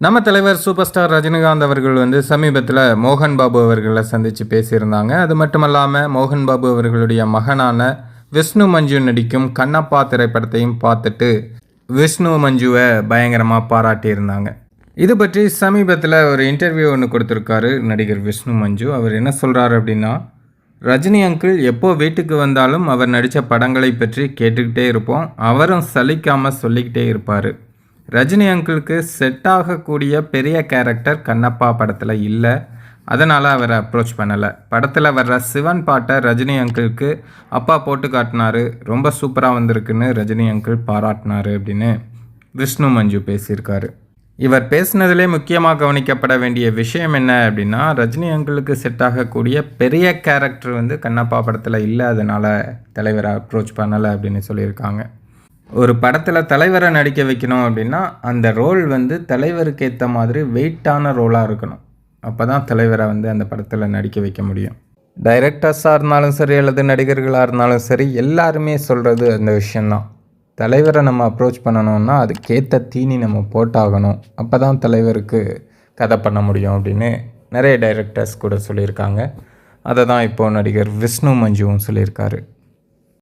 நம்ம தலைவர் super star Rajinikanth அவர்கள் சமீபத்தில் மோகன் பாபு அவர்களை சந்தித்து பேசியிருந்தாங்க. அது மட்டும் இல்லாமல் மோகன் பாபு அவர்களுடைய மகனான விஷ்ணு மஞ்சு நடிக்கும் கண்ணப்பா திரைப்படத்தையும் பார்த்துட்டு விஷ்ணு மஞ்சுவை பயங்கரமாக பாராட்டியிருந்தாங்க. இது பற்றி சமீபத்தில் ஒரு இன்டர்வியூ ஒன்று கொடுத்துருக்காரு நடிகர் விஷ்ணு மஞ்சு. அவர் என்ன சொல்கிறாரு அப்படின்னா, ரஜினி அங்கிள் எப்போ வீட்டுக்கு வந்தாலும் அவர் நடித்த படங்களை பற்றி கேட்டுக்கிட்டே இருப்போம். அவரும் சலிக்காமல் சொல்லிக்கிட்டே இருப்பார். ரஜினி அங்கிளுக்கு செட் ஆகக்கூடிய பெரிய கேரக்டர் கண்ணப்பா படத்தில் இல்லை, அதனால் அவரை அப்ரோச் பண்ணலை. படத்தில் வர்ற சிவன் பாட்டை ரஜினி அங்கிளுக்கு அப்பா போட்டு காட்டினார், ரொம்ப சூப்பராக வந்திருக்குன்னு ரஜினி அங்கிள் பாராட்டினார் அப்படின்னு விஷ்ணு மஞ்சு பேசியிருக்காரு. இவர் பேசினதிலே முக்கியமாக கவனிக்கப்பட வேண்டிய விஷயம் என்ன அப்படின்னா, ரஜினி அங்கிளுக்கு செட் ஆகக்கூடிய பெரிய கேரக்டர் கண்ணப்பா படத்தில் இல்லை, அதனால் தலைவரை அப்ரோச் பண்ணலை அப்படின்னு சொல்லியிருக்காங்க. ஒரு படத்தில் தலைவரை நடிக்க வைக்கணும் அப்படின்னா அந்த ரோல் தலைவருக்கு ஏற்ற மாதிரி வெயிட்டான ரோலாக இருக்கணும். அப்போ தான் தலைவரை அந்த படத்தில் நடிக்க வைக்க முடியும். டைரக்டர்ஸாக இருந்தாலும் சரி அல்லது நடிகர்களாக இருந்தாலும் சரி, எல்லாருமே சொல்கிறது அந்த விஷயந்தான். தலைவரை நம்ம அப்ரோச் பண்ணணும்னா அதுக்கேற்ற தீனி நம்ம போட்டாகணும், அப்போ தான் தலைவருக்கு கதை பண்ண முடியும் அப்படின்னு நிறைய டைரக்டர்ஸ் கூட சொல்லியிருக்காங்க. அதை தான் இப்போது நடிகர் விஷ்ணு மஞ்சுவும் சொல்லியிருக்காரு.